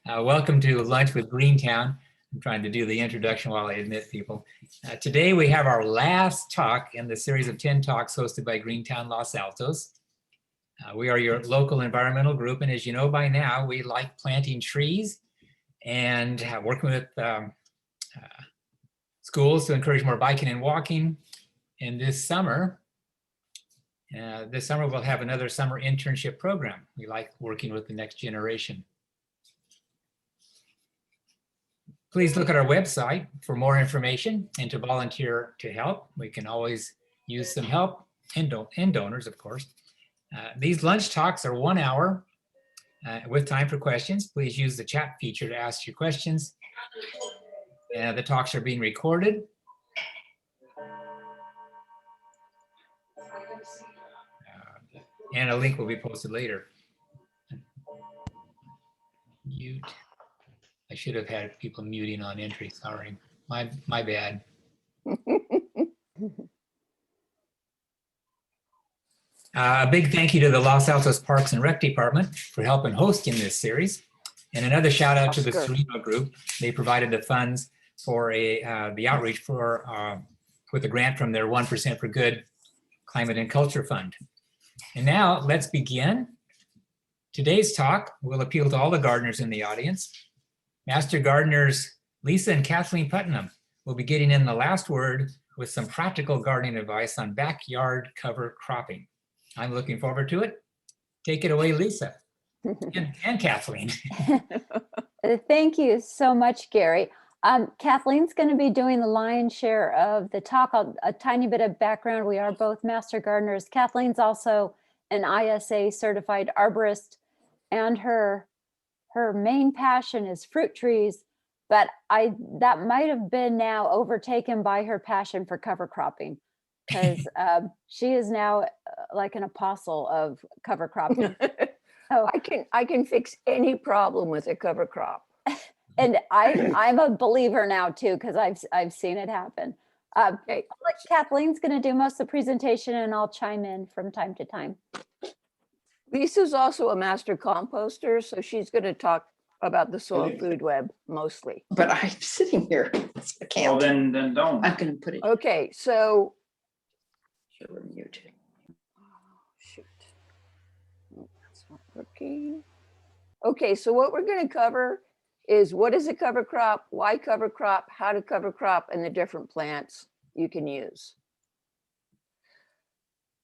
Welcome to Lunch with GreenTown. I'm trying to do the introduction while I admit people. Today we have our last talk in the series of 10 talks hosted by GreenTown Los Altos. We are your local environmental group, and as you know by now, we like planting trees and working with schools to encourage more biking and walking. And this summer we'll have another summer internship program. We like working with the next generation. Please look at our website for more information and to volunteer to help. We can always use some help and donors, of course. These lunch talks are 1 hour with time for questions. Please use the chat feature to ask your questions. The talks are being recorded. And a link will be posted later. Mute. I should have had people muting on entry, sorry. My bad. A big thank you to the Los Altos Parks and Rec Department for helping hosting this series. And another shout out to the Sereno Group. They provided the funds for the outreach with a grant from their 1% for Good Climate and Culture Fund. And now let's begin. Today's talk will appeal to all the gardeners in the audience. Master gardeners Lisa and Kathleen Putnam will be getting in the last word with some practical gardening advice on backyard cover cropping. I'm looking forward to it. Take it away, Lisa and Kathleen. Thank you so much, Gary. Kathleen's going to be doing the lion's share of the talk. A tiny bit of background. We are both master gardeners. Kathleen's also an ISA certified arborist, and her main passion is fruit trees, but that might have been now overtaken by her passion for cover cropping, because she is now like an apostle of cover cropping. So I can fix any problem with a cover crop. And I'm a believer now too, because I've seen it happen. Okay. Kathleen's going to do most of the presentation, and I'll chime in from time to time. Lisa's also a master composter, so she's going to talk about the soil food web mostly. But I'm sitting here. I can't. Well, then don't. I'm going to put it. Okay, so. Show her muted. Oh, shoot. Oh, that's not working. Okay, so what we're going to cover is what is a cover crop, why cover crop, how to cover crop, and the different plants you can use.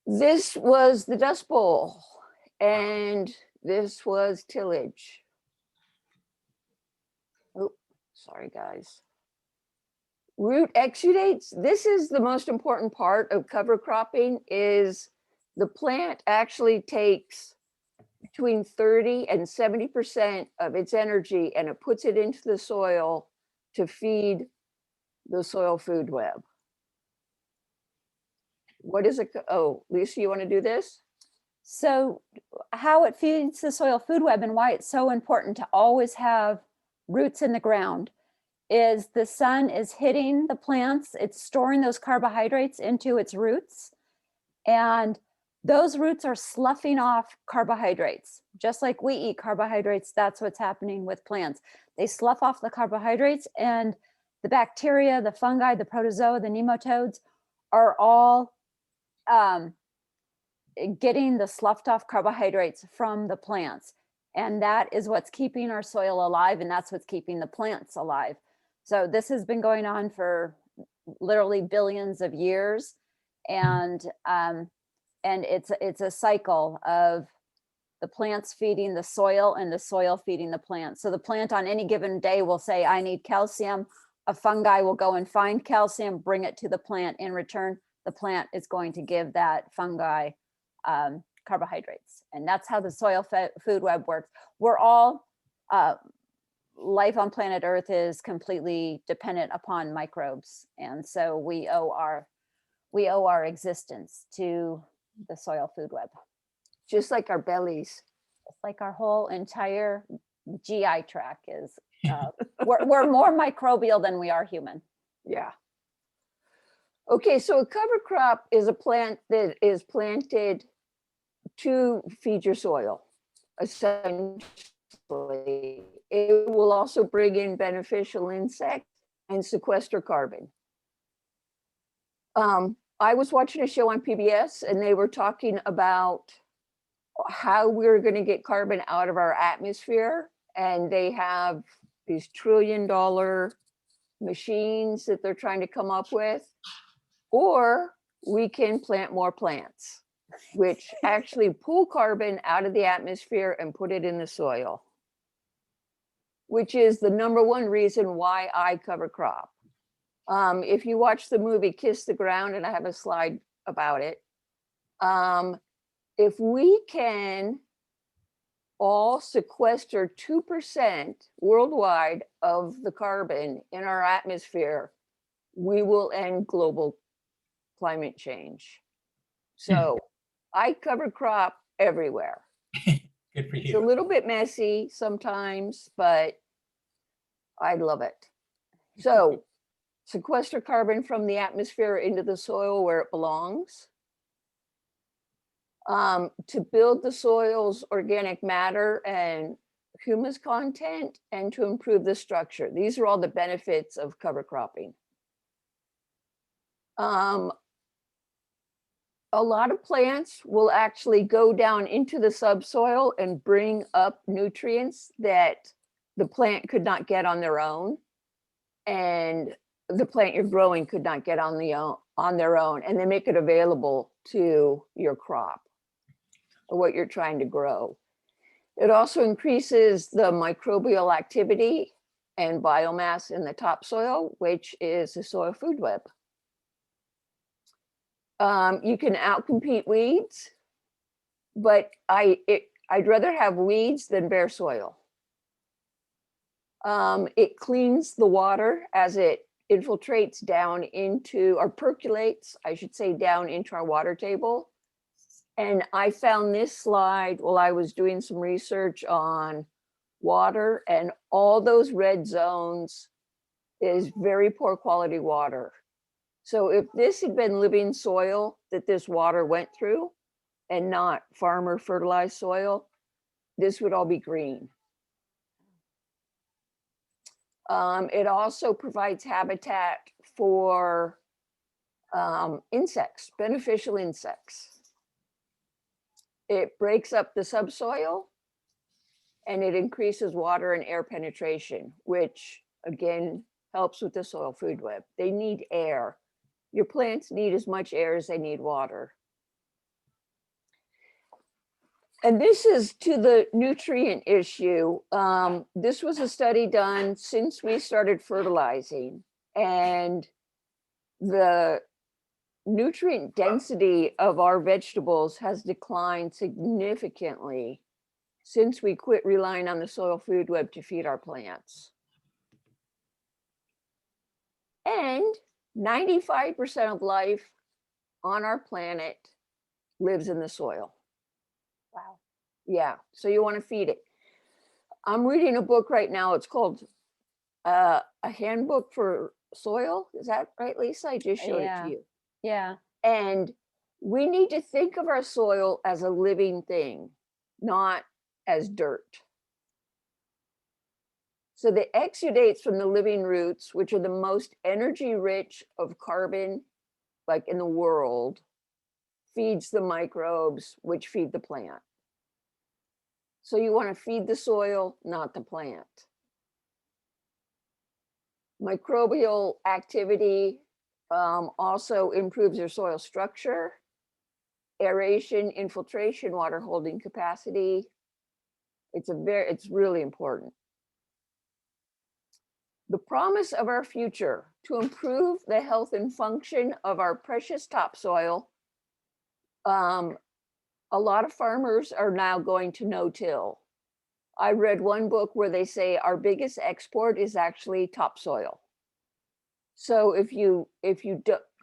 This was the Dust Bowl, and this was tillage. Oh, sorry guys. Root exudates. This is the most important part of cover cropping, is the plant actually takes between 30 and 70% of its energy, and it puts it into the soil to feed the soil food web. What is it? Oh, Lisa, you want to do this? So how it feeds the soil food web and why it's so important to always have roots in the ground is the sun is hitting the plants. It's storing those carbohydrates into its roots, and those roots are sloughing off carbohydrates. Just like we eat carbohydrates, that's what's happening with plants. They slough off the carbohydrates, and the bacteria, the fungi, the protozoa, the nematodes are all getting the sloughed off carbohydrates from the plants. And that is what's keeping our soil alive, and that's what's keeping the plants alive. So this has been going on for literally billions of years. And it's a cycle of the plants feeding the soil and the soil feeding the plant. So the plant on any given day will say, I need calcium. A fungi will go and find calcium, bring it to the plant. In return, the plant is going to give that fungi carbohydrates. And that's how the soil food web works. We're all, life on planet Earth is completely dependent upon microbes. And so we owe our existence to the soil food web. Just like our bellies. It's like our whole entire GI tract is, we're more microbial than we are human. Yeah. Okay, so a cover crop is a plant that is planted to feed your soil. Essentially, it will will also bring in beneficial insects and sequester carbon. I was watching a show on PBS and they were talking about how we're going to get carbon out of our atmosphere. And they have these $1 trillion machines that they're trying to come up with. Or we can plant more plants, which actually pull carbon out of the atmosphere and put it in the soil, which is the #1 reason why I cover crop. If you watch the movie Kiss the Ground, and I have a slide about it, if we can all sequester 2% worldwide of the carbon in our atmosphere, we will end global climate change. So I cover crop everywhere. Good for It's a you. little bit messy sometimes, but I love it. So sequester carbon from the atmosphere into the soil where it belongs. To build the soil's organic matter and humus content, and to improve the structure. These are all the benefits of cover cropping. A lot of plants will actually go down into the subsoil and bring up nutrients that the plant could not get on their own, and the plant you're growing could not get on their own, and they make it available to your crop or what you're trying to grow. It also increases the microbial activity and biomass in the topsoil, which is the soil food web. You can outcompete weeds, but I'd rather have weeds than bare soil. It cleans the water as it infiltrates down into, or percolates, I should say, down into our water table. And I found this slide while I was doing some research on water, and all those red zones is very poor quality water. So if this had been living soil that this water went through and not farmer fertilized soil, this would all be green. It also provides habitat for insects, beneficial insects. It breaks up the subsoil and it increases water and air penetration, which again helps with the soil food web. They need air. Your plants need as much air as they need water. And this is to the nutrient issue. This was a study done since we started fertilizing, and the nutrient density of our vegetables has declined significantly since we quit relying on the soil food web to feed our plants. And 95% of life on our planet lives in the soil. Wow. Yeah, so you want to feed it. I'm reading a book right now. It's called A Handbook for Soil. Is that right, Lisa? I just showed it to you. Yeah. And we need to think of our soil as a living thing, not as dirt. So the exudates from the living roots, which are the most energy rich of carbon, like in the world, feeds the microbes, which feed the plant. So you want to feed the soil, not the plant. Microbial activity also improves your soil structure, aeration, infiltration, water holding capacity. It's really important. The promise of our future to improve the health and function of our precious topsoil. A lot of farmers are now going to no-till. I read one book where they say our biggest export is actually topsoil. So if you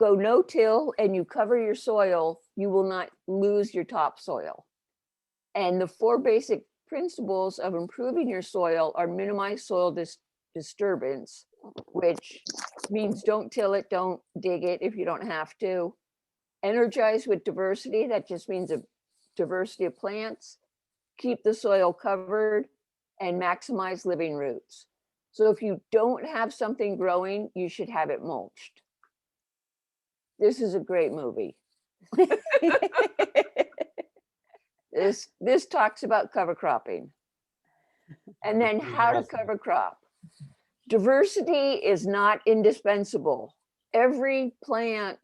go no-till and you cover your soil, you will not lose your topsoil. And the 4 basic principles of improving your soil are minimize soil disturbance, which means don't till it, don't dig it if you don't have to. Energize with diversity, that just means a diversity of plants. Keep the soil covered and maximize living roots. So if you don't have something growing, you should have it mulched. This is a great movie. This talks about cover cropping. And then how to cover crop. Diversity is not indispensable. Every plant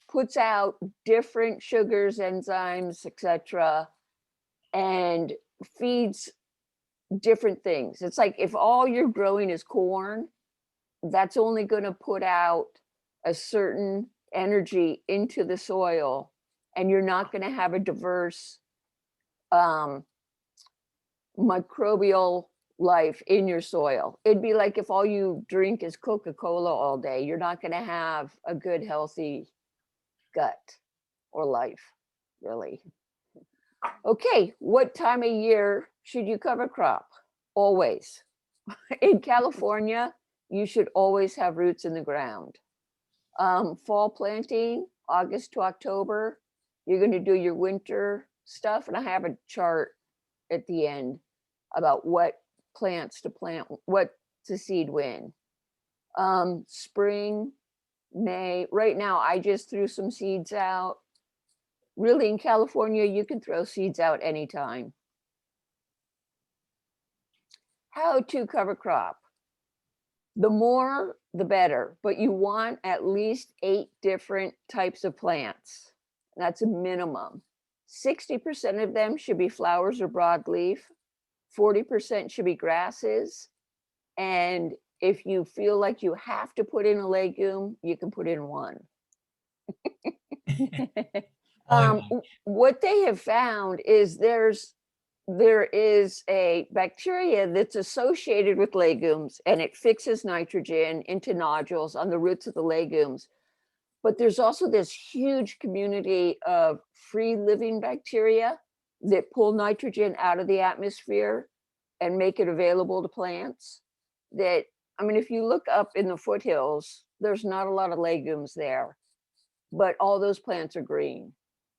puts out different sugars, enzymes, etc., and feeds different things. It's like if all you're growing is corn, that's only going to put out a certain energy into the soil, and you're not going to have a diverse microbial life in your soil. It'd be like if all you drink is Coca-Cola all day, you're not going to have a good, healthy gut or life, really. Okay, what time of year should you cover crop? Always. In California, you should always have roots in the ground. Fall planting, August to October, you're going to do your winter stuff. And I have a chart at the end about what plants to plant, what to seed when. Spring, May, right now I just threw some seeds out. Really, in California, you can throw seeds out anytime. How to cover crop. The more, the better, but you want at least 8 different types of plants. That's a minimum. 60% of them should be flowers or broadleaf. 40% should be grasses. And if you feel like you have to put in a legume, you can put in one. What they have found is there is a bacteria that's associated with legumes, and it fixes nitrogen into nodules on the roots of the legumes. But there's also this huge community of free living bacteria that pull nitrogen out of the atmosphere and make it available to plants. That, I mean, if you look up in the foothills, there's not a lot of legumes there, but all those plants are green.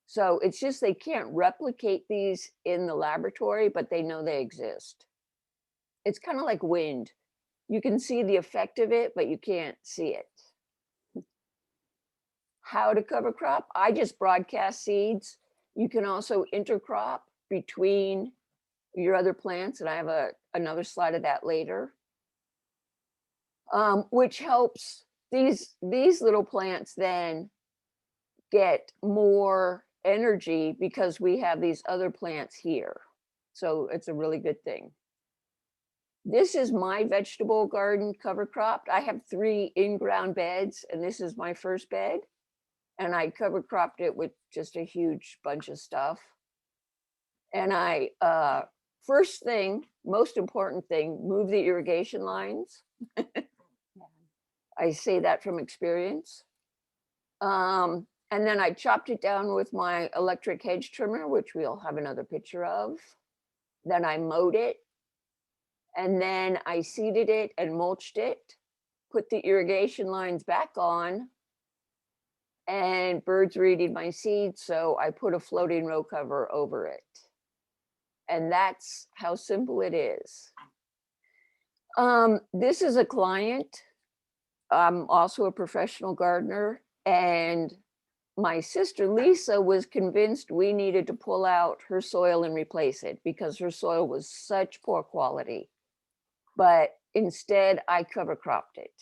So it's just they can't replicate these in the laboratory, but they know they exist. It's kind of like wind. You can see the effect of it, but you can't see it. How to cover crop? I just broadcast seeds. You can also intercrop between your other plants, and I have another slide of that later, which helps these little plants then get more energy because we have these other plants here. So it's a really good thing. This is my vegetable garden cover cropped. I have 3 in-ground beds, and this is my first bed. And I cover cropped it with just a huge bunch of stuff. And I, first thing, most important thing, move the irrigation lines. I say that from experience. And then I chopped it down with my electric hedge trimmer, which we'll have another picture of. Then I mowed it. And then I seeded it and mulched it, put the irrigation lines back on, and birds were eating my seeds, so I put a floating row cover over it. And that's how simple it is. This is a client. I'm also a professional gardener, and my sister Lisa was convinced we needed to pull out her soil and replace it because her soil was such poor quality. But instead I cover cropped it,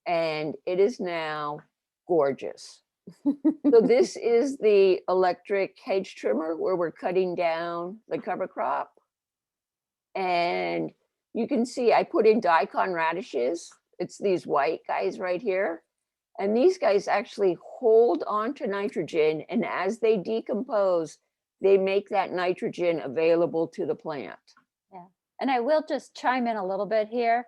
and it is now gorgeous. So this is the electric hedge trimmer where we're cutting down the cover crop. And you can see I put in daikon radishes. It's these white guys right here. And these guys actually hold on to nitrogen, and as they decompose, they make that nitrogen available to the plant. Yeah, and I will just chime in a little bit here.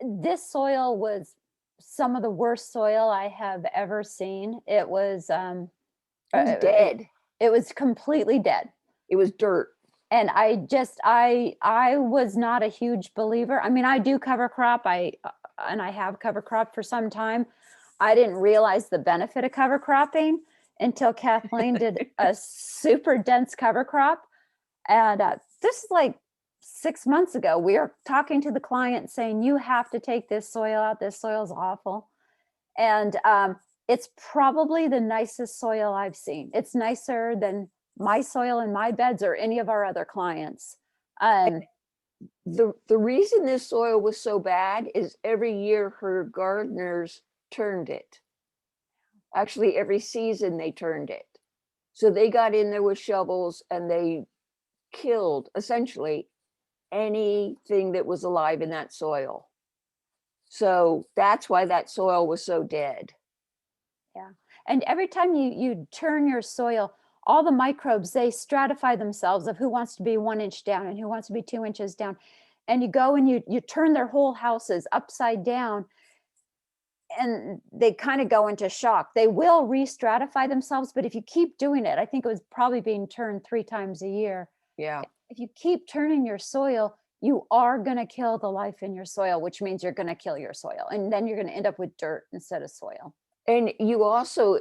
This soil was some of the worst soil I have ever seen. It was Dead. It was completely dead. It was dirt. And I was not a huge believer. I mean, I do cover crop. I have cover crop for some time. I didn't realize the benefit of cover cropping until Kathleen did a super dense cover crop. And this is like 6 months ago, we are talking to the client saying, you have to take this soil out. This soil is awful. And it's probably the nicest soil I've seen. It's nicer than my soil in my beds or any of our other clients. The reason this soil was so bad is every year her gardeners turned it. Actually, every season they turned it. So they got in there with shovels and they killed essentially anything that was alive in that soil. So that's why that soil was so dead. Yeah. And every time you turn your soil, all the microbes, they stratify themselves of who wants to be 1 inch down and who wants to be 2 inches down. And you go and you turn their whole houses upside down, and they kind of go into shock. They will re-stratify themselves, but if you keep doing it, I think it was probably being turned 3 times a year. Yeah. If you keep turning your soil, you are going to kill the life in your soil, which means you're going to kill your soil. And then you're going to end up with dirt instead of soil. And you also,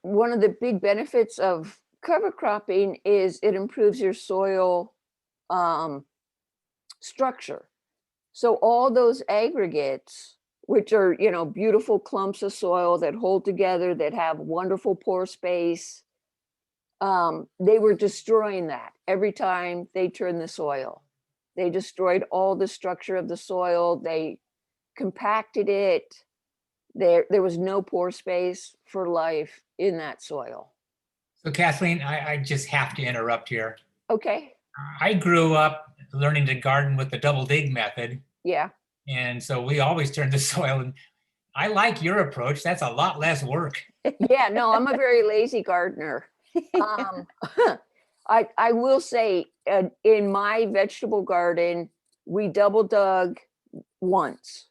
one of the big benefits of cover cropping is it improves your soil structure. So all those aggregates, which are, beautiful clumps of soil that hold together, that have wonderful pore space, they were destroying that every time they turned the soil. They destroyed all the structure of the soil. They compacted it. There was no pore space for life in that soil. So Kathleen, I just have to interrupt here. Okay. I grew up learning to garden with the double dig method. Yeah. And so we always turn the soil, and I like your approach. That's a lot less work. Yeah, no, I'm a very lazy gardener. I will say in my vegetable garden, we double dug once.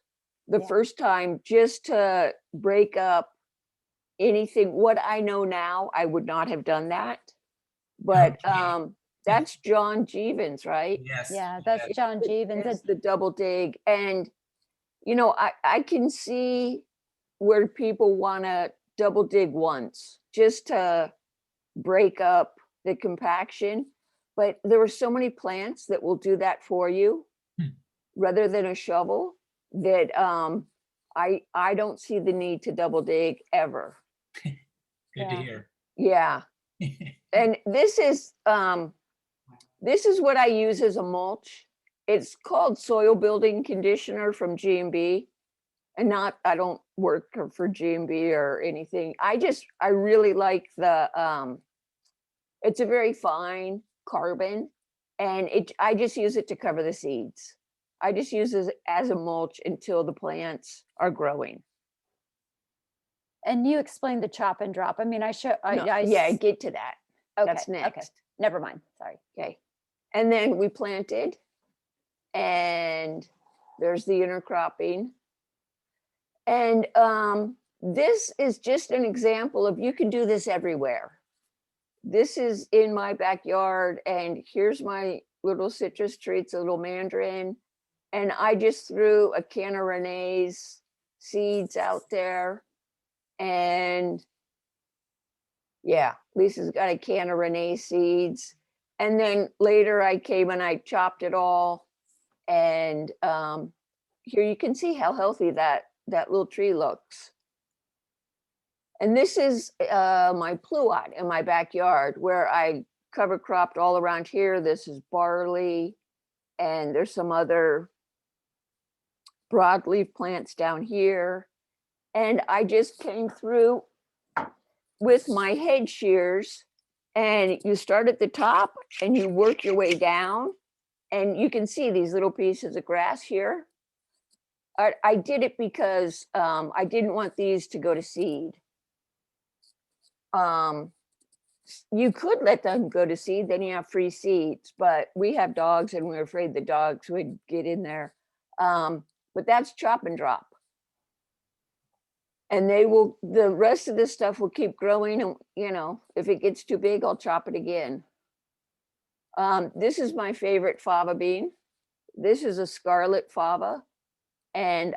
The first time, just to break up anything. What I know now, I would not have done that. But Okay. that's John Jeevens, right? Yes. Yeah, that's yes. John Jeevens. It's the double dig. And, I can see where people want to double dig once just to break up the compaction. But there are so many plants that will do that for you rather than a shovel that I don't see the need to double dig ever. Good to hear. Yeah. And this is what I use as a mulch. It's called soil building conditioner from G&B. And I don't work for G&B or anything. I really like it's a very fine carbon, and I just use it to cover the seeds. I just use it as a mulch until the plants are growing. And you explained the chop and drop. I mean, Get to that. That's next. Okay. Never mind. Sorry. Okay. And then we planted, and there's the intercropping. And this is just an example of, you can do this everywhere. This is in my backyard, and here's my little citrus tree. It's a little mandarin. And I just threw a can of Renee's seeds out there. And yeah, Lisa's got a can of Renee seeds. And then later I came and I chopped it all. And here you can see how healthy that little tree looks. And this is my pluot in my backyard, where I cover cropped all around here. This is barley, and there's some other broadleaf plants down here. And I just came through with my hedge shears, and you start at the top and you work your way down, and you can see these little pieces of grass here. I did it because I didn't want these to go to seed. You could let them go to seed, then you have free seeds, but we have dogs and we're afraid the dogs would get in there. But that's chop and drop. And the rest of this stuff will keep growing. And, if it gets too big, I'll chop it again. This is my favorite fava bean. This is a scarlet fava, and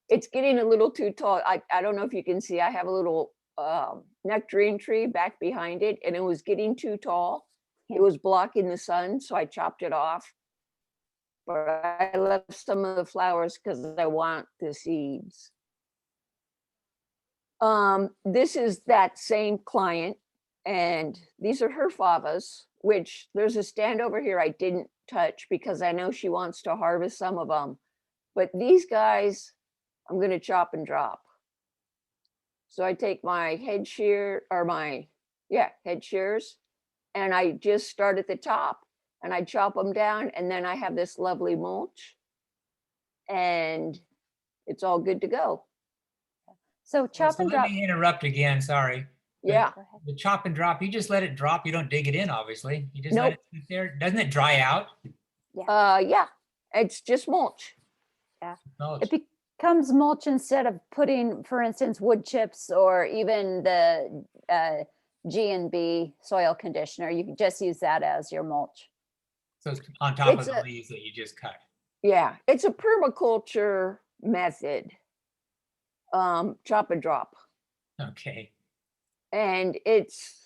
it's getting a little too tall. I don't know if you can see, I have a little nectarine tree back behind it, and it was getting too tall. It was blocking the sun, so I chopped it off. but I left some of the flowers because I want the seeds. This is that same client, and these are her favas, which there's a stand over here I didn't touch because I know she wants to harvest some of them. But these guys, I'm gonna chop and drop. So I take my head shear or head shears, and I just start at the top and I chop them down, and then I have this lovely mulch and it's all good to go. So chop So and let drop. me interrupt again, sorry. Yeah, Go ahead. The chop and drop, you just let it drop. You don't dig it in, obviously. You just let Nope. it sit there. Doesn't it dry out? yeah, it's just mulch. No, It becomes mulch instead of putting, for instance, wood chips or even the G&B soil conditioner. You can just use that as your mulch. so it's on top of It's the a- leaves that you just cut. Yeah, it's a permaculture method. Chop and drop. Okay. And it's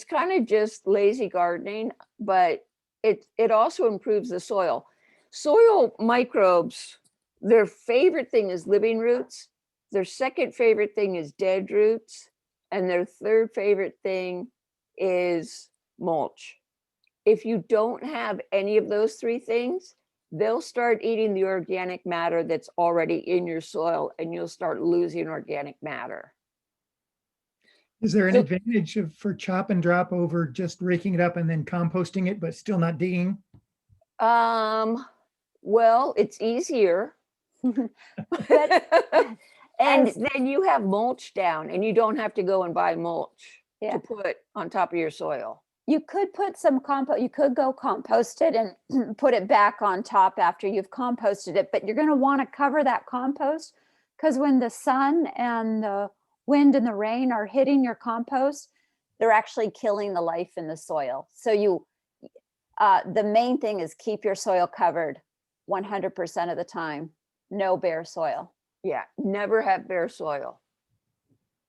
kind of just lazy gardening, but it also improves the soil. Soil microbes, their favorite thing is living roots, their second favorite thing is dead roots, and their third favorite thing is mulch. If you don't have any of those three things, they'll start eating the organic matter that's already in your soil, and you'll start losing organic matter. Is there an So- advantage for chop and drop over just raking it up and then composting it, but still not digging? Well, it's easier. But And as- then you have mulch down, and you don't have to go and buy mulch Yeah. to put on top of your soil. You could put some compost, you could go compost it and put it back on top after you've composted it, but you're going to want to cover that compost because when the sun and the wind and the rain are hitting your compost, they're actually killing the life in the soil. So the main thing is keep your soil covered 100% of the time, no bare soil. Yeah, never have bare soil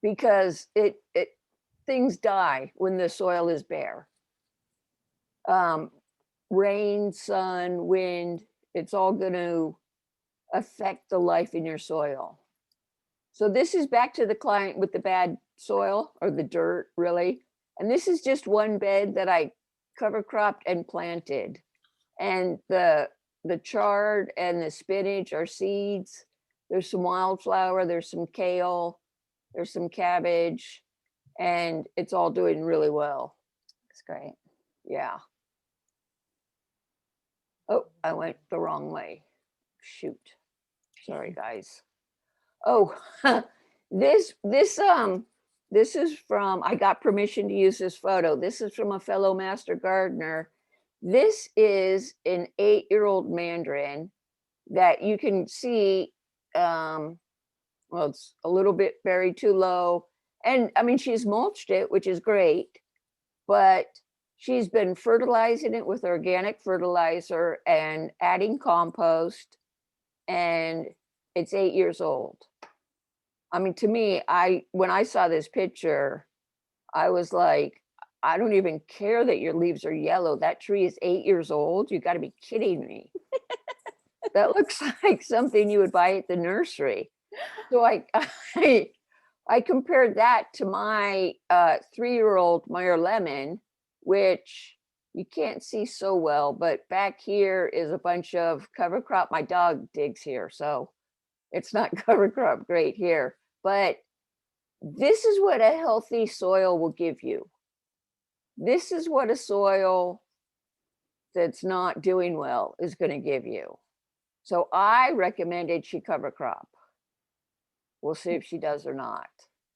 because things die when the soil is bare. Rain, sun, wind, it's all going to affect the life in your soil. So this is back to the client with the bad soil or the dirt, really. And this is just one bed that I cover cropped and planted. And the chard and the spinach are seeds. There's some wildflower, there's some kale, there's some cabbage, and it's all doing really well. It's great. Yeah. Oh, I went the wrong way. Shoot. Sorry, guys. Oh, this is from, I got permission to use this photo. This is from a fellow master gardener. This is an 8-year-old mandarin that you can see, well, it's a little bit buried too low. And I mean, she's mulched it, which is great, but she's been fertilizing it with organic fertilizer and adding compost, and it's 8 years old. I mean, to me, when I saw this picture, I was like, I don't even care that your leaves are yellow. That tree is 8 years old. You got to be kidding me. That looks like something you would buy at the nursery. So I compared that to my 3-year-old Meyer lemon, which you can't see so well, but back here is a bunch of cover crop. My dog digs here, so it's not cover crop great here. But this is what a healthy soil will give you. This is what a soil that's not doing well is going to give you. So I recommended she cover crop. We'll see if she does or not.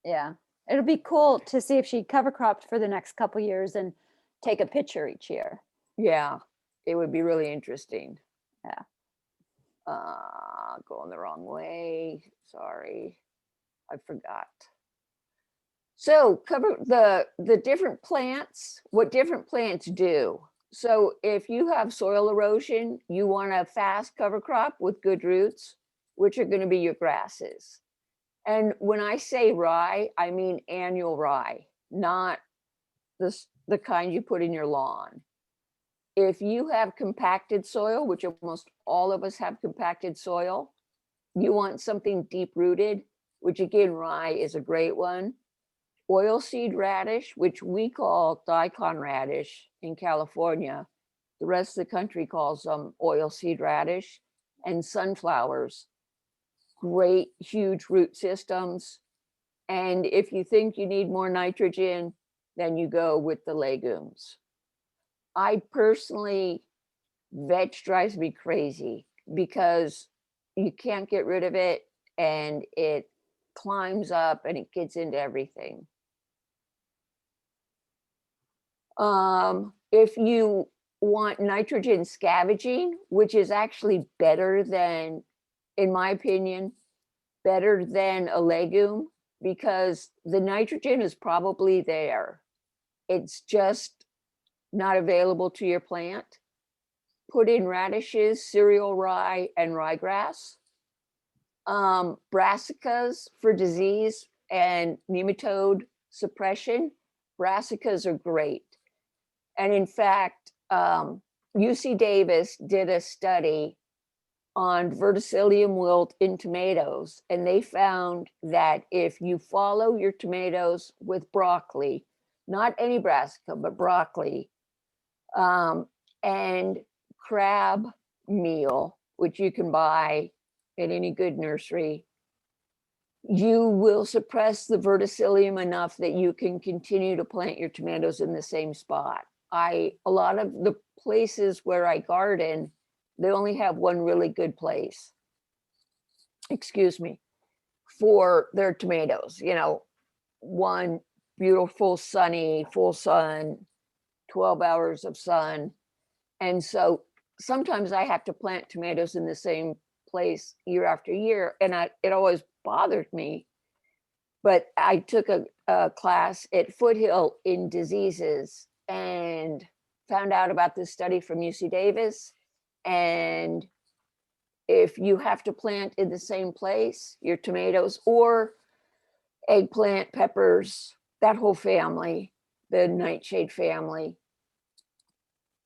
Yeah. It'll be cool to see if she cover cropped for the next couple years and take a picture each year. Yeah, it would be really interesting. Yeah. Going the wrong way. Sorry, I forgot. So cover the different plants, what different plants do. So if you have soil erosion, you want a fast cover crop with good roots, which are going to be your grasses. And when I say rye, I mean annual rye, not the kind you put in your lawn. if you have compacted soil, which almost all of us have compacted soil, you want something deep rooted, which again, rye is a great one. Oilseed radish, which we call daikon radish in California. The rest of the country calls them oilseed radish, and sunflowers. Great, huge root systems. And if you think you need more nitrogen, then you go with the legumes. I personally, veg drives me crazy because you can't get rid of it and it climbs up and it gets into everything. If you want nitrogen scavenging, which is actually better than, in my opinion, better than a legume, because the nitrogen is probably there. It's just not available to your plant. Put in radishes, cereal rye, and ryegrass. Brassicas for disease and nematode suppression. Brassicas are great. And in fact, UC Davis did a study on verticillium wilt in tomatoes, and they found that if you follow your tomatoes with broccoli, not any brassica, but broccoli, and crab meal, which you can buy at any good nursery, you will suppress the verticillium enough that you can continue to plant your tomatoes in the same spot. A lot of the places where I garden, they only have one really good place, excuse me, for their tomatoes, you know, one beautiful sunny, full sun, 12 hours of sun. And so sometimes I have to plant tomatoes in the same place year after year, and it always bothered me. But I took a class at Foothill in diseases and found out about this study from UC Davis. And if you have to plant in the same place, your tomatoes or eggplant, peppers, that whole family, the nightshade family,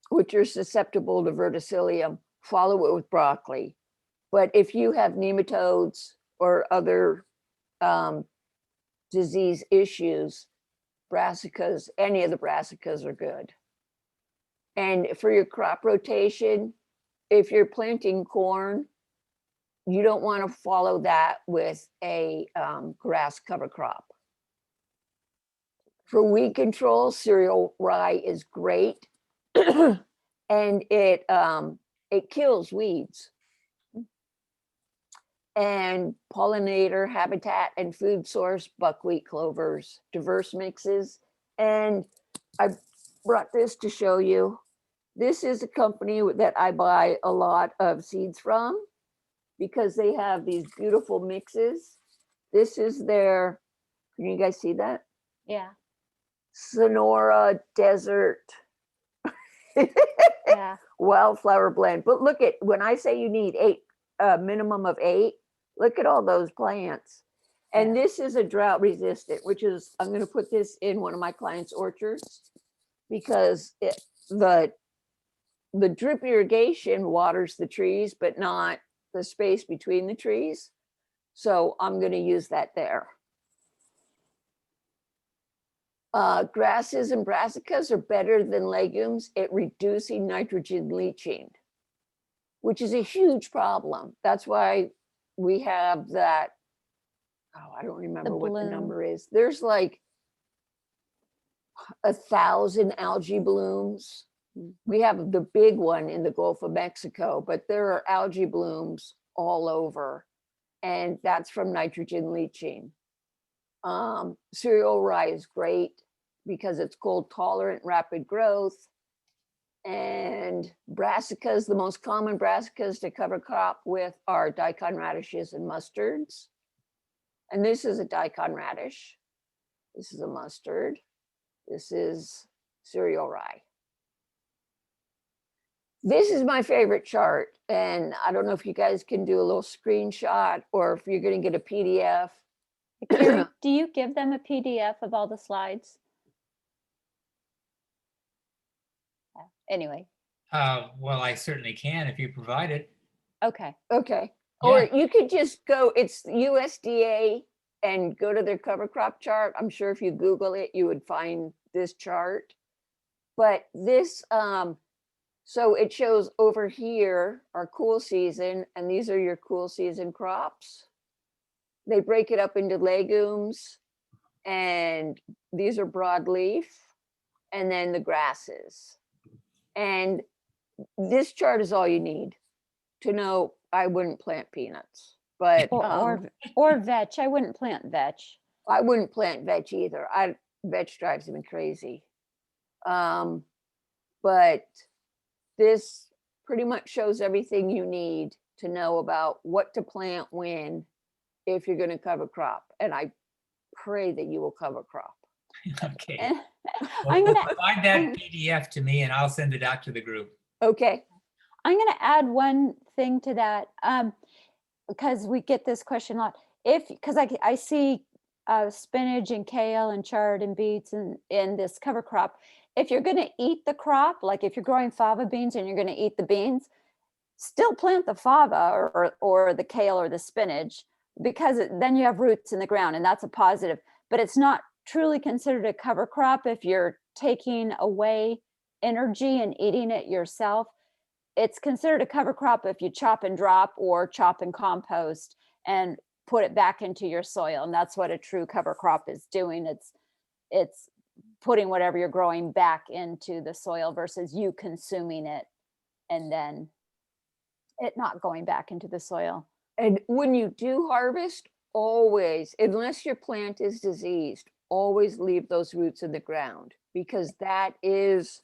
which are susceptible to verticillium, follow it with broccoli. But if you have nematodes or other disease issues, brassicas, any of the brassicas are good. And for your crop rotation, if you're planting corn, you don't want to follow that with a grass cover crop. For weed control, cereal rye is great, and it kills weeds. And pollinator habitat and food source, buckwheat, clovers, diverse mixes. And I brought this to show you. This is a company that I buy a lot of seeds from because they have these beautiful mixes. This is their, can you guys see that? Yeah. Sonora Desert Yeah. Wildflower blend. But look at, when I say you need 8, a minimum of 8, look at all those plants. And this is a drought resistant, which is, I'm going to put this in one of my clients' orchards because the drip irrigation waters the trees, but not the space between the trees. So I'm going to use that there. Grasses and brassicas are better than legumes at reducing nitrogen leaching, which is a huge problem. That's why we have that, oh, I don't remember what the number is. There's like 1,000 algae blooms. We have the big one in the Gulf of Mexico, but there are algae blooms all over, and that's from nitrogen leaching. Cereal rye is great because it's cold tolerant, rapid growth. And brassicas, the most common brassicas to cover crop with are daikon radishes and mustards. And this is a daikon radish. This is a mustard. This is cereal rye. This is my favorite chart. And I don't know if you guys can do a little screenshot or if you're going to get a PDF. Carrie, do you give them a PDF of all the slides? Anyway. Well, I certainly can if you provide it. Okay. Okay. Or Yeah. you could just go, it's USDA and go to their cover crop chart. I'm sure if you Google it, you would find this chart. But this, so it shows over here our cool season, and these are your cool season crops. They break it up into legumes, and these are broadleaf, and then the grasses. And this chart is all you need to know. I wouldn't plant peanuts, but Or veg. I wouldn't plant veg. I wouldn't plant veg either. Veg drives me crazy. But this pretty much shows everything you need to know about what to plant when, if you're going to cover crop. And I pray that you will cover crop. Okay. I'm Well, gonna provide that PDF to me and I'll send it out to the group. Okay. I'm going to add one thing to that, because we get this question a lot. Because I see spinach and kale and chard and beets and in this cover crop. If you're going to eat the crop, like if you're growing fava beans and you're going to eat the beans, still plant the fava or the kale or the spinach, because then you have roots in the ground, and that's a positive. But it's not truly considered a cover crop if you're taking away energy and eating it yourself. It's considered a cover crop if you chop and drop or chop and compost and put it back into your soil. And that's what a true cover crop is doing. It's putting whatever you're growing back into the soil versus you consuming it and then it not going back into the soil. And when you do harvest, always, unless your plant is diseased, always leave those roots in the ground, because that is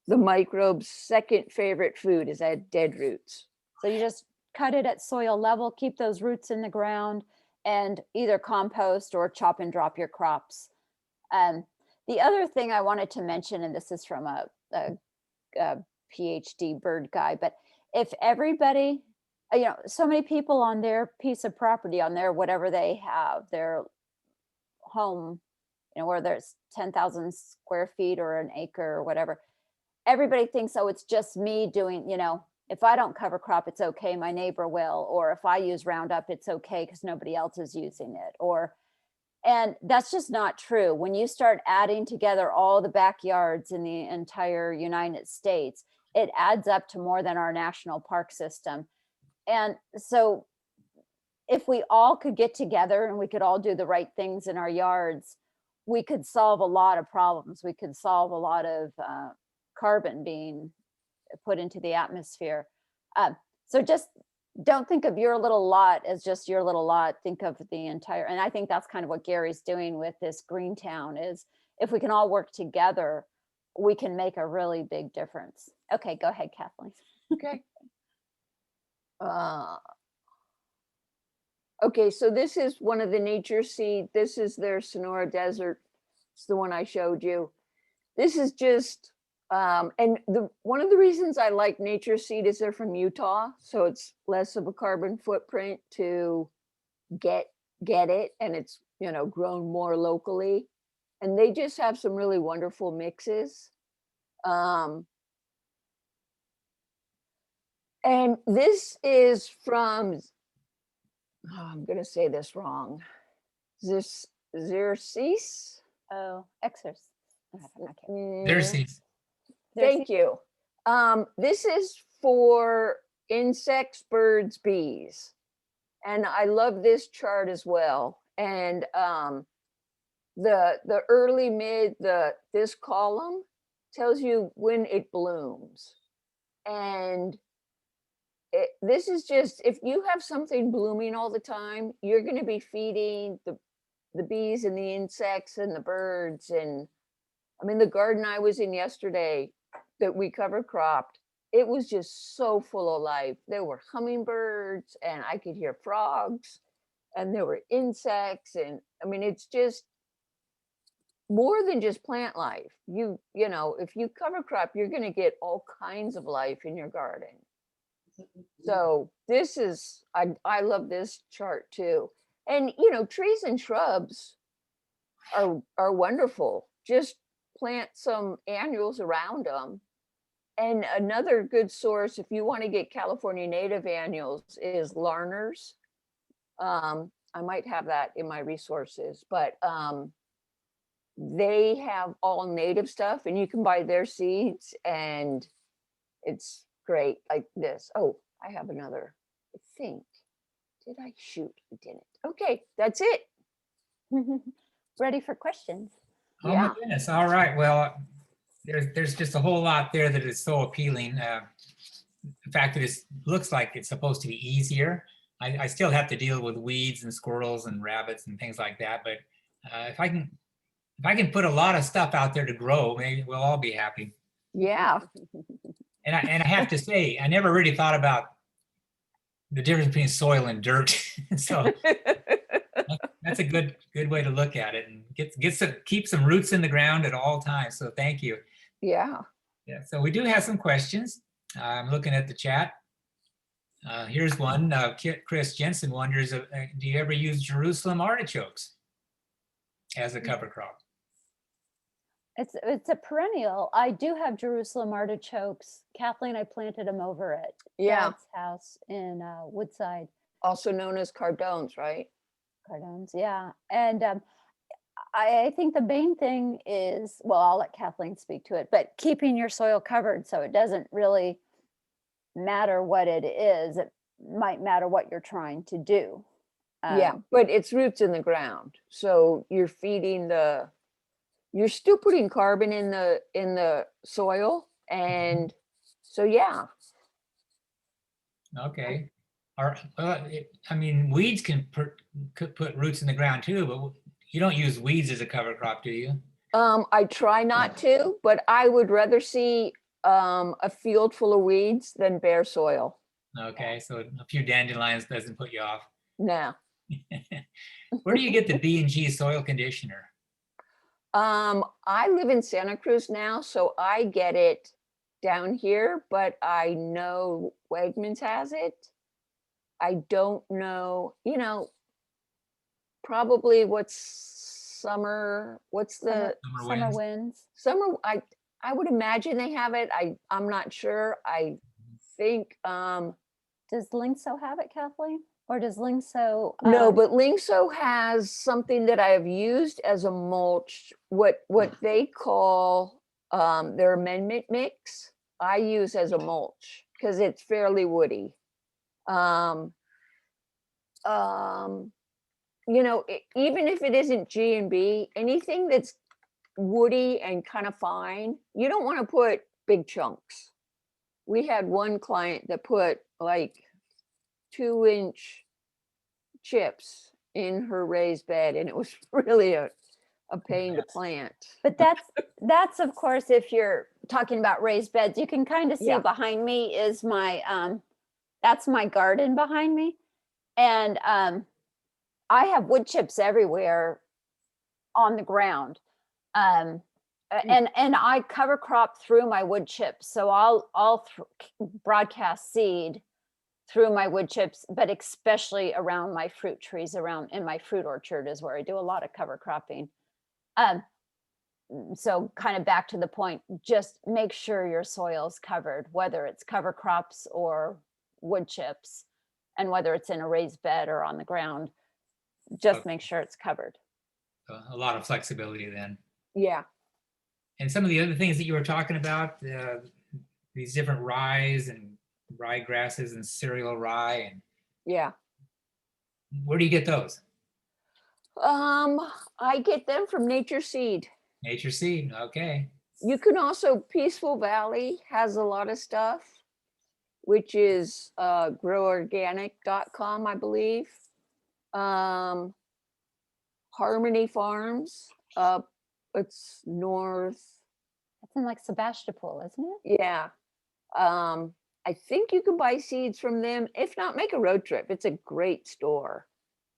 the microbe's second favorite food, is that dead roots. So you just cut it at soil level, keep those roots in the ground, and either compost or chop and drop your crops. The other thing I wanted to mention, and this is from a PhD bird guy, but if everybody, so many people on their piece of property, on their whatever they have, their home, where there's 10,000 square feet or an acre or whatever, everybody thinks, oh, it's just me doing, if I don't cover crop, it's okay, my neighbor will. Or if I use Roundup, it's okay because nobody else is using it. And that's just not true. When you start adding together all the backyards in the entire United States, it adds up to more than our national park system. And so if we all could get together and we could all do the right things in our yards, we could solve a lot of problems. We could solve a lot of carbon being put into the atmosphere. So just don't think of your little lot as just your little lot. Think of the entire, and I think that's kind of what Gary's doing with this GreenTown, is if we can all work together, we can make a really big difference. Okay, go ahead, Kathleen. Okay. Okay, so this is one of the nature seed. This is their Sonora Desert. It's the one I showed you. This is just, and one of the reasons I like nature seed is they're from Utah, so it's less of a carbon footprint to get it, and it's grown more locally, and they just have some really wonderful mixes. And this is from, I'm going to say this wrong, Xerces. Oh, Xerces. Xerces. Thank you. This is for insects, birds, bees. And I love this chart as well. And the early, mid, this column tells you when it blooms. And this is just, if you have something blooming all the time, you're going to be feeding the bees and the insects and the birds. And I mean, the garden I was in yesterday that we cover cropped, it was just so full of life. There were hummingbirds and I could hear frogs and there were insects. And I mean, it's just more than just plant life. You know, if you cover crop, you're going to get all kinds of life in your garden. So this is, I love this chart too. And, trees and shrubs are wonderful. Just plant some annuals around them And another good source, if you want to get California native annuals, is Larner's. I might have that in my resources, but they have all native stuff and you can buy their seeds and it's great like this. Oh, I have another, I think. Did I shoot? I didn't. Okay, that's it. Ready for questions? Oh my goodness. All right. Well, there's just a whole lot there that is so appealing. The fact that it looks like it's supposed to be easier. I still have to deal with weeds and squirrels and rabbits and things like that. But if I can put a lot of stuff out there to grow, maybe we'll all be happy. Yeah. And I have to say, I never really thought about the difference between soil and dirt. So that's a good way to look at it, and keep some roots in the ground at all times. So thank you. Yeah. Yeah. So we do have some questions. I'm looking at the chat. Here's one. Chris Jensen wonders, do you ever use Jerusalem artichokes as a cover crop? It's a perennial. I do have Jerusalem artichokes. Kathleen, I planted them over at Dad's house in Woodside. Also known as cardones, right? Cardones, yeah. And I think the main thing is, well, I'll let Kathleen speak to it, but keeping your soil covered so it doesn't really matter what it is. It might matter what you're trying to do. Yeah, but it's roots in the ground. So you're feeding you're still putting carbon in the soil. And so, yeah. Okay. I mean, weeds could put roots in the ground too, but you don't use weeds as a cover crop, do you? I try not to, but I would rather see a field full of weeds than bare soil. Okay, so a few dandelions doesn't put you off. No. Where do you get the B&G soil conditioner? I live in Santa Cruz now, so I get it down here, but I know Wegmans has it. I don't know, probably what's the Summer Summer winds. summer, I would imagine they have it. I'm not sure. I think Does Linkso have it, Kathleen? Or does Linkso? no, but Linkso has something that I have used as a mulch, what they call their amendment mix. I use as a mulch because it's fairly woody. Even if it isn't G&B, anything that's woody and kind of fine, you don't want to put big chunks. We had one client that put like 2-inch chips in her raised bed, and it was really a pain to plant. But that's of course, if you're talking about raised beds, you can kind of see behind me is my that's my garden behind me, and I have wood chips everywhere on the ground, and I cover crop through my wood chips, so I'll broadcast seed through my wood chips, but especially around my fruit trees, around in my fruit orchard is where I do a lot of cover cropping. So kind of back to the point, just make sure your soil's covered, whether it's cover crops or wood chips, and whether it's in a raised bed or on the ground, just make sure it's covered. A lot of flexibility then. Yeah. And some of the other things that you were talking about, these different ryes and rye grasses and cereal rye, and where do you get those? I get them from Nature Seed. Nature Seed, okay. You can also, Peaceful Valley has a lot of stuff, which is groworganic.com, I believe. Harmony Farms, it's north. It's in like Sebastopol, isn't it? Yeah. I think you can buy seeds from them. If not, make a road trip. It's a great store.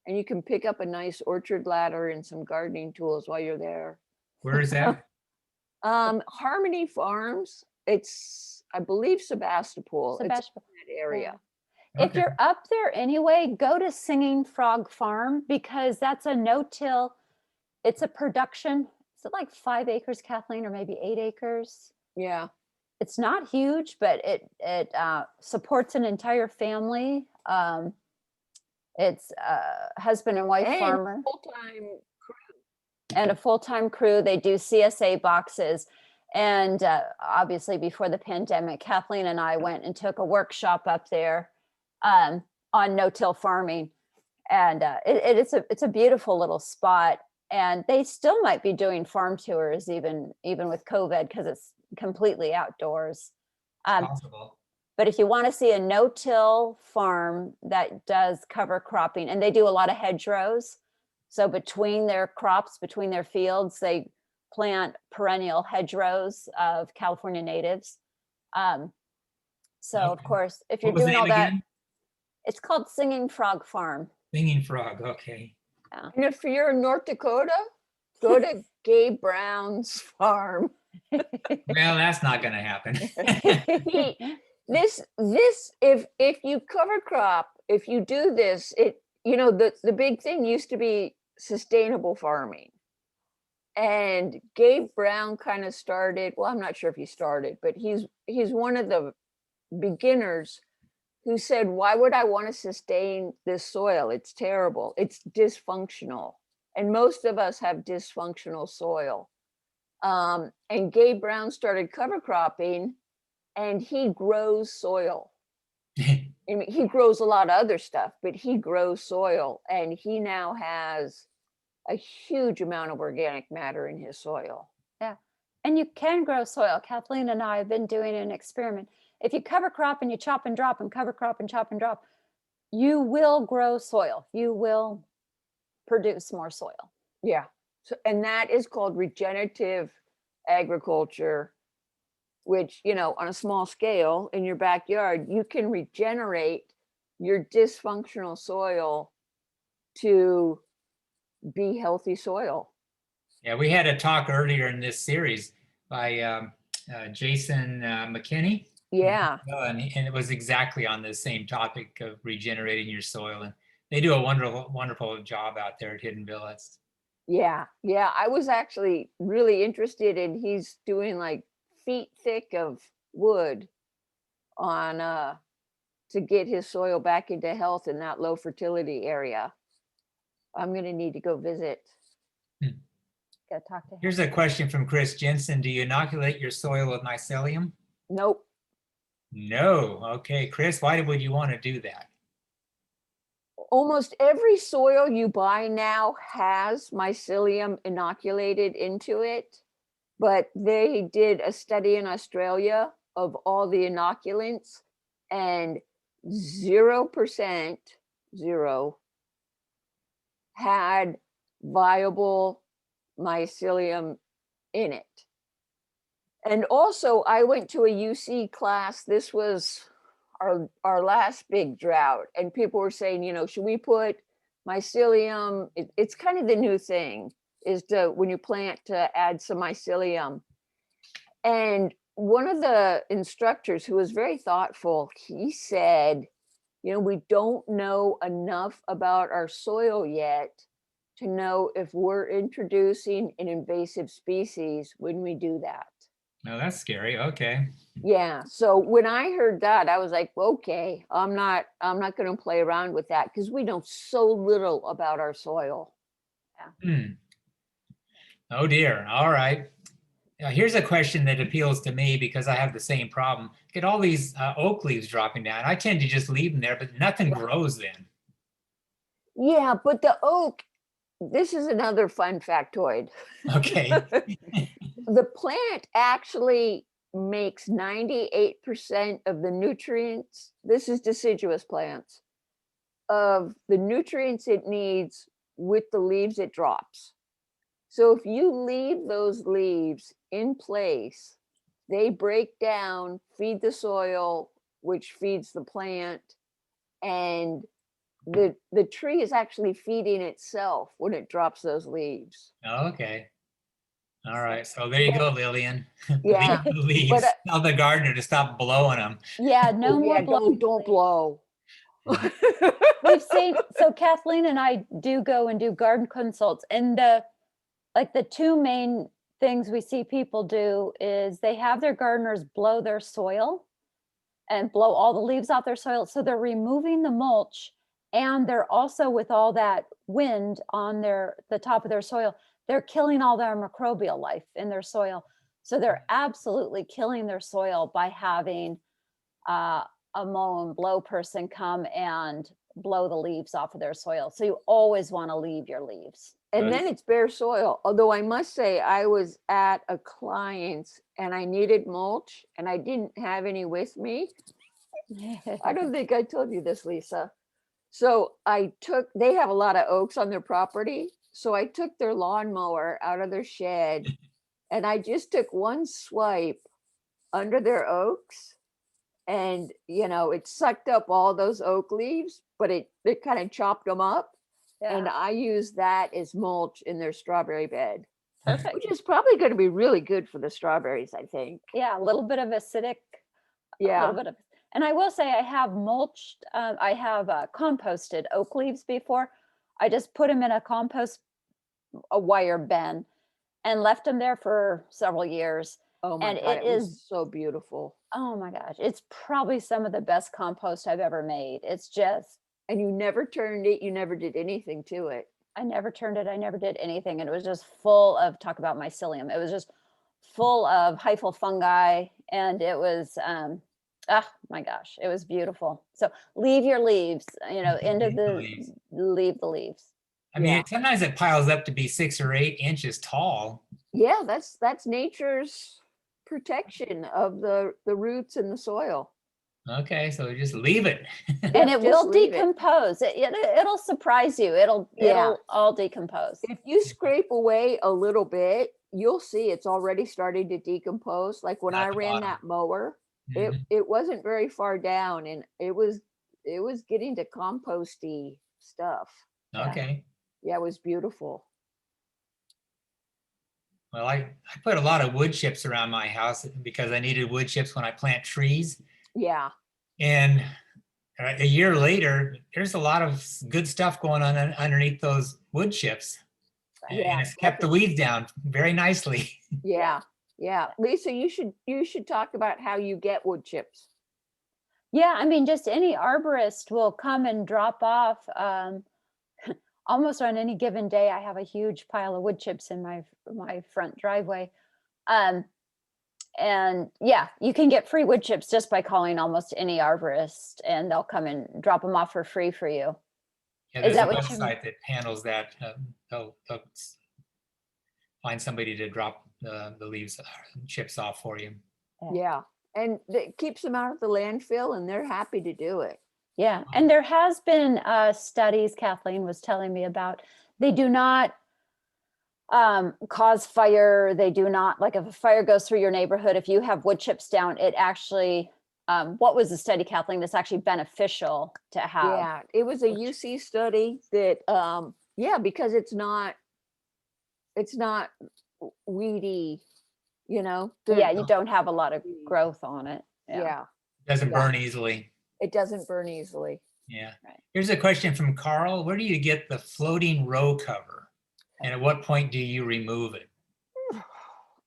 And you can pick up a nice orchard ladder and some gardening tools while you're there. Where is that? Harmony Farms. It's, I believe, Sebastopol. Sebastopol. It's in that area. Yeah. If you're up there anyway, go to Singing Frog Farm, because that's a no-till. It's a production. Is it like 5 acres, Kathleen, or maybe 8 acres? Yeah. it's not huge, but it supports an entire family. It's a husband and wife And farmer full-time and a full-time crew. They do CSA boxes. And obviously before the pandemic, Kathleen and I went and took a workshop up there on no-till farming. And it's a beautiful little spot. And they still might be doing farm tours even with COVID, because it's completely outdoors. Possible. But if you want to see a no-till farm that does cover cropping, and they do a lot of hedgerows. So between their crops, between their fields, they plant perennial hedgerows of California natives. So of Okay. course, if you're What was the doing all name that, again? it's called Singing Frog Farm. Singing Frog. Okay. And if you're in North Dakota, go to Gabe Brown's farm. Well, that's not going to happen. This if you cover crop, if you do this, the big thing used to be sustainable farming. And Gabe Brown kind of started, well, I'm not sure if he started, but he's one of the beginners who said, why would I want to sustain this soil? It's terrible. It's dysfunctional. And most of us have dysfunctional soil. And Gabe Brown started cover cropping, and he grows soil. I mean, he grows a lot of other stuff, but he grows soil, and he now has a huge amount of organic matter in his soil. And you can grow soil. Kathleen and I have been doing an experiment. If you cover crop and you chop and drop and cover crop and chop and drop, you will grow soil. You will produce more soil. Yeah. So, and that is called regenerative agriculture, which, on a small scale in your backyard, you can regenerate your dysfunctional soil to be healthy soil. Yeah, we had a talk earlier in this series by Jason McKinney. Yeah. And it was exactly on the same topic of regenerating your soil. And they do a wonderful job out there at Hidden Billets. Yeah. Yeah. I was actually really interested in, he's doing like feet thick of wood on to get his soil back into health in that low fertility area. I'm going to need to go visit. Go talk to him. Here's a question from Chris Jensen. Do you inoculate your soil with mycelium? Nope. No. Okay, Chris, why would you want to do that? Almost every soil you buy now has mycelium inoculated into it, but they did a study in Australia of all the inoculants, and 0% had viable mycelium in it. And also, I went to a UC class. This was our last big drought, and people were saying, should we put mycelium? It's kind of the new thing, is to, when you plant, to add some mycelium. And one of the instructors, who was very thoughtful, he said, we don't know enough about our soil yet to know if we're introducing an invasive species when we do that. No, that's scary. Okay. Yeah. So when I heard that, I was like, okay, I'm not going to play around with that, because we know so little about our soil. Oh dear. All right. Now, here's a question that appeals to me because I have the same problem. Get all these oak leaves dropping down. I tend to just leave them there, but nothing grows then. Yeah, but the oak, this is another fun factoid. Okay. The plant actually makes 98% of the nutrients, this is deciduous plants, of the nutrients it needs with the leaves it drops. So if you leave those leaves in place, they break down, feed the soil, which feeds the plant, and the tree is actually feeding itself when it drops those leaves. Okay. All right. So there you go, Lillian. Yeah. Leave the leaves. But, Tell the gardener to stop blowing them. Yeah, no more. yeah, don't blow. We've seen, so Kathleen and I do go and do garden consults, and the two main things we see people do is they have their gardeners blow their soil and blow all the leaves off their soil. So they're removing the mulch, and they're also, with all that wind on the top of their soil, they're killing all their microbial life in their soil. So they're absolutely killing their soil by having a mow and blow person come and blow the leaves off of their soil. So you always want to leave your leaves. And then it's bare soil. Although I must say, I was at a client's and I needed mulch and I didn't have any with me. I don't think I told you this, Lisa. So they have a lot of oaks on their property. So I took their lawnmower out of their shed and I just took one swipe under their oaks, and it sucked up all those oak leaves, but it kind of chopped them up. And Yeah, I use that as mulch in their strawberry bed, perfect. which is probably going to be really good for the strawberries, I think. Yeah, a little bit of acidic, a Yeah. little bit of, and I will say I have mulched, I have composted oak leaves before. I just put them in a wire bin, and left them there for several years. Oh my And God, it it was is, so beautiful. oh my gosh, it's probably some of the best compost I've ever made. It's just, And you never turned it, you never did anything to it. I never turned it, I never did anything. And it was just full of, talk about mycelium. It was just full of hyphal fungi. And it was, oh my gosh, it was beautiful. So leave your leaves, leave the leaves. I mean, Yeah. sometimes it piles up to be 6 or 8 inches tall. Yeah, that's nature's protection of the roots in the soil. Okay, so just leave it. And Yep, it just will leave it. decompose. It'll surprise you. It'll all decompose. If you scrape away a little bit, you'll see it's already starting to decompose. Like when At I the ran bottom. that mower, Mhm. it wasn't very far down, and it was getting to composty stuff. Okay. Yeah, it was beautiful. Well, I put a lot of wood chips around my house because I needed wood chips when I plant trees. Yeah. And a year later, there's a lot of good stuff going on underneath those wood chips. Yeah, And it's kept the weeds down very nicely. Yeah. Yeah. Lisa, you should talk about how you get wood chips. Yeah, I mean, just any arborist will come and drop off. Almost on any given day, I have a huge pile of wood chips in my front driveway. And yeah, you can get free wood chips just by calling almost any arborist, and they'll come and drop them off for free for you. Yeah, Is there's a that what you mean? website that handles that. They'll find somebody to drop the leaves, chips off for you. Yeah. And it keeps them out of the landfill, and they're happy to do it. Yeah, and there has been studies Kathleen was telling me about. They do not cause fire. They do not, like if a fire goes through your neighborhood, if you have wood chips down, it actually, what was the study, Kathleen, that's actually beneficial to have? Yeah, it was a wood UC study that, because it's not weedy, Yeah, you don't have a lot of growth on it. Yeah, Doesn't Yeah. burn easily. it doesn't burn easily. Yeah. Right. Here's a question from Carl. Where do you get the floating row cover? And at what point do you remove it?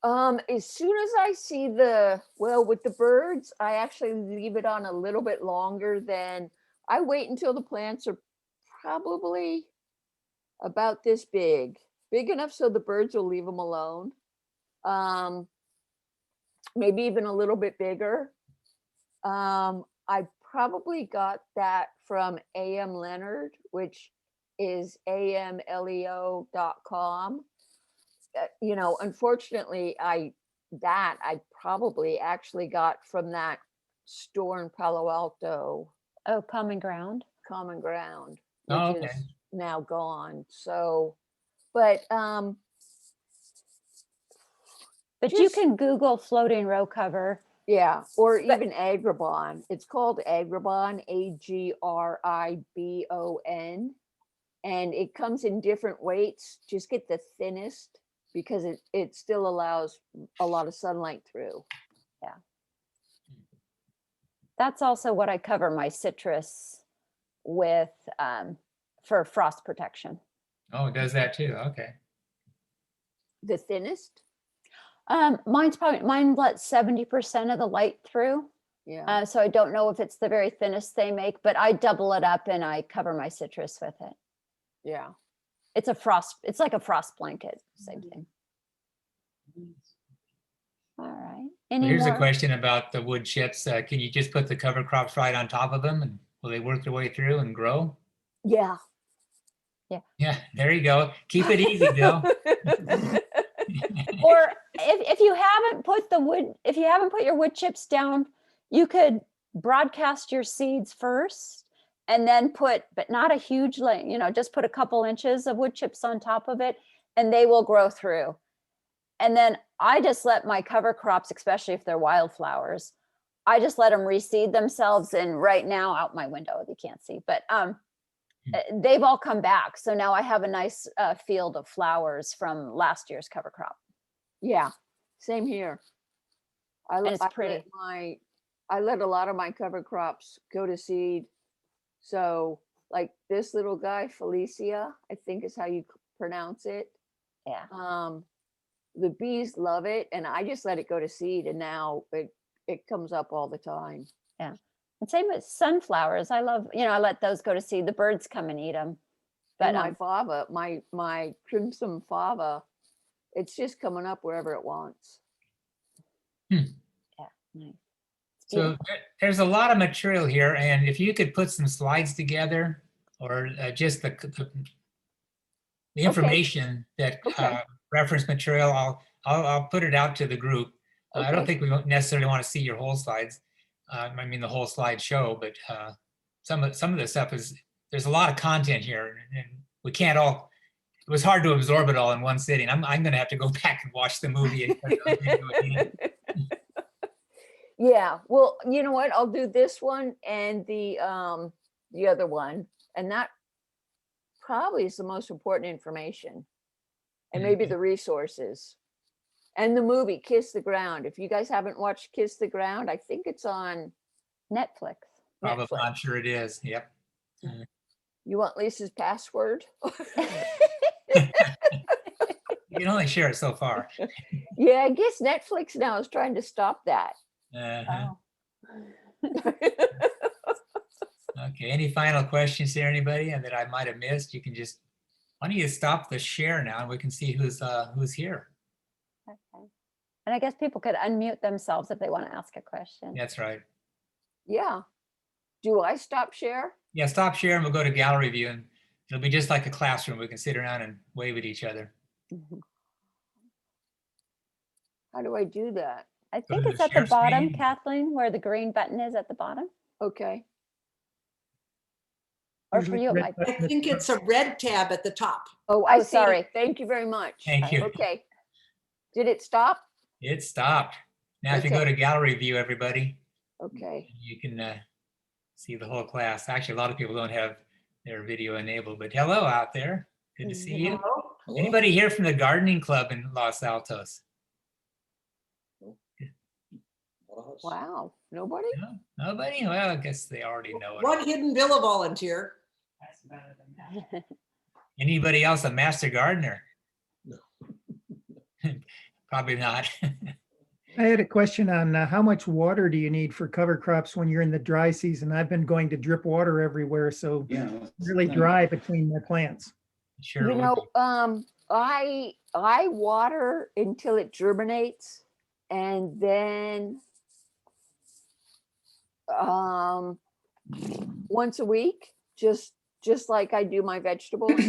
As soon as I see with the birds, I actually leave it on a little bit longer than, I wait until the plants are probably about this big enough so the birds will leave them alone. Maybe even a little bit bigger. I probably got that from AM Leonard, which is amleo.com. Unfortunately, I probably actually got from that store in Palo Alto, Oh, Common Ground. Common Ground, which Oh, okay. is now gone. So, but But you Just- can Google floating row cover. yeah, or But- even Agribon. It's called Agribon, Agribon, and it comes in different weights. Just get the thinnest because it still allows a lot of sunlight through. That's also what I cover my citrus with for frost protection. Oh, it does that too. Okay. The thinnest? Mine lets 70% of the light through. Yeah. So I don't know if it's the very thinnest they make, but I double it up and I cover my citrus with it. Yeah. It's like a frost blanket, same thing. All right. Well, Any here's a more? question about the wood chips. Can you just put the cover crops right on top of them and will they work their way through and grow? Yeah. Yeah, there you go. Keep it easy, Bill. Or if you haven't put your wood chips down, you could broadcast your seeds first and then but not a huge just put a couple inches of wood chips on top of it and they will grow through. And then I just let my cover crops, especially if they're wildflowers, I just let them reseed themselves. And right now out my window, you can't see, but they've all come back. So now I have a nice field of flowers from last year's cover crop. Yeah. Same here. And it's pretty. I let a lot of my cover crops go to seed. So like this little guy, Felicia, I think is how you pronounce it. Yeah. The bees love it and I just let it go to seed and now it comes up all the time. Yeah. And same with sunflowers. I love, I let those go to seed. The birds come and eat them. But And my fava, my crimson fava, it's just coming up wherever it wants. yeah, nice. So there's a lot of material here, and if you could put some slides together, or just the information that reference material, I'll put it out to the group. I don't think we necessarily want to see your whole slides. I mean the whole slideshow, but some of the stuff there's a lot of content here, and we can't all. It was hard to absorb it all in one sitting. I'm going to have to go back and watch the movie. And Yeah, well, you know what? I'll do this one and the other one, and that probably is the most important information, and maybe the resources, and the movie Kiss the Ground. If you guys haven't watched Kiss the Ground, I think it's on Netflix. probably, I'm sure it is. Yep. You want Lisa's password? You can only share it so far. Yeah, I guess Netflix now is trying to stop that. Uh-huh. Okay, any final questions there, anybody that I might have missed? You can just, why don't you stop the share now and we can see who's here. Okay. And I guess people could unmute themselves if they want to ask a question. That's right. Yeah. Do I stop share? Yeah, stop share and we'll go to gallery view, and it'll be just like a classroom. We can sit around and wave at each other. How do I do that? I Go to think it's the at the share bottom, screen. Kathleen, where the green button is at the bottom. Okay. Or for you, it might be. I think it's a red tab at the top. Oh, I Oh, see. sorry. Thank you very much. Thank you. Okay. Did it stop? It stopped. Now if you go Okay. to gallery view, everybody, Okay. you can see the whole class. Actually, a lot of people don't have their video enabled, but hello out there. Good to see you. Anybody here from the gardening club in Los Altos? Wow. Nobody? No? Nobody? Well, I guess they already know it. One Hidden Villa volunteer. Anybody else a master gardener? No. Probably not. I had a question on how much water do you need for cover crops when you're in the dry season? I've been going to drip water everywhere, so Yeah. it's really dry between the plants. Sure. You know, I water until it germinates, and then once a week, just like I do my vegetables.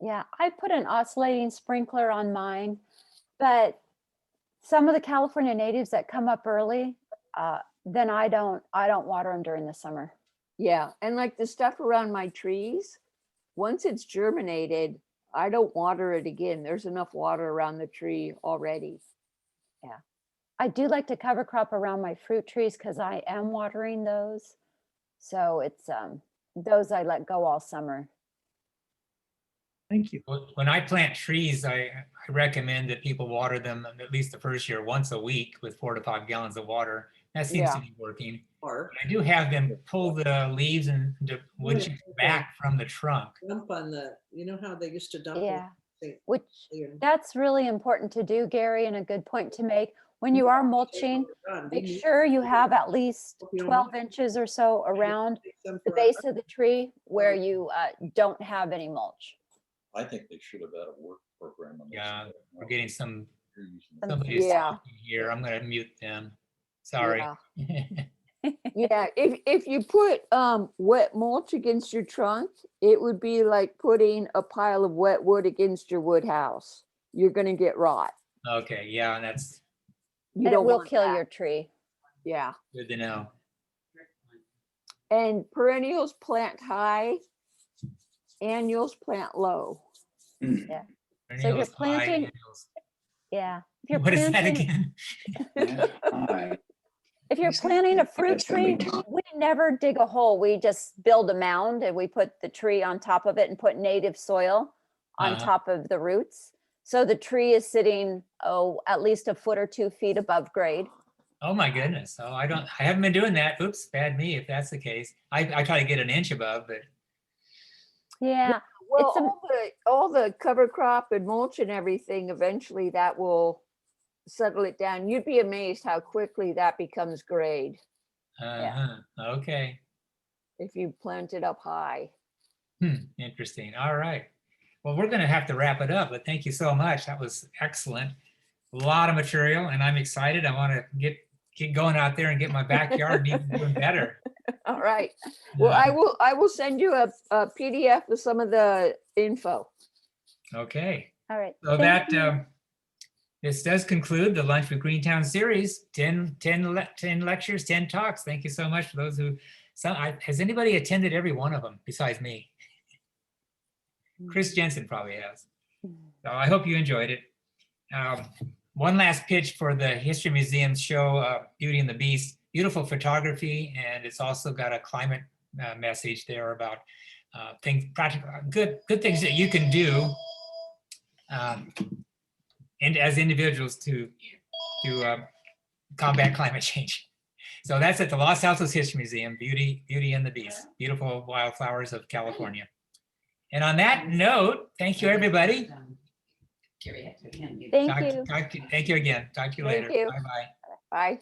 Yeah, I put an oscillating sprinkler on mine, but some of the California natives that come up early, then I don't water them during the summer. Yeah, and like the stuff around my trees, once it's germinated, I don't water it again. There's enough water around the tree already. I do like to cover crop around my fruit trees because I am watering those. So it's those I let go all summer. Thank you. When I plant trees, I recommend that people water them at least the first year once a week with 4 to 5 gallons of water. That seems to be working. Or I do have them pull the leaves and the wood chips back from the trunk. dump on the, you know how they used to dump Yeah. which that's really important to do, Gary, and a good point to make. When you are mulching, make sure you have at least 12 inches or so around the base of the tree where you don't have any mulch. I think they should have had a work program on this. Yeah, we're getting somebody's Yeah. talking here. I'm gonna mute them. Sorry. Yeah. Yeah, if you put wet mulch against your trunk, it would be like putting a pile of wet wood against your wood house. You're gonna get rot. Okay, yeah, that's You And it don't will want kill that. your tree. Yeah, good to know. and perennials plant high, annuals plant low. So if you're Perennials, high planting, annuals. yeah. If you're What is that planting, again? if you're planting a fruit tree, we never dig a hole. We just build a mound and we put the tree on top of it and put native soil on top of the roots. So the tree is sitting, at least a foot or 2 feet above grade. Oh my goodness. Oh, I haven't been doing that. Oops, bad me if that's the case. I try to get an inch above, but Yeah. Well, It's all the cover crop and mulch and everything, eventually that will settle it down. You'd be amazed how quickly that becomes grade okay. if you plant it up high. Interesting. All right. Well, we're going to have to wrap it up, but thank you so much. That was excellent. A lot of material, and I'm excited. I want to get going out there and get my backyard even doing better. All right. Well, I will send you a PDF with some of the info. Okay. all right. So Thank that you. this does conclude the Lunch with GreenTown series. 10 lectures, 10 talks. Thank you so much for those who. Has anybody attended every one of them besides me? Chris Jensen probably has. So I hope you enjoyed it. One last pitch for the History Museum's show, Beauty and the Beast. Beautiful photography, and it's also got a climate message there about things, practical, good things that you can do, and as individuals to combat climate change. So that's at the Los Altos History Museum, Beauty and the Beast, beautiful wildflowers of California. And on that note, thank you, everybody. Thank you. Thank you again. Talk to you Thank later. you. Bye-bye. Bye.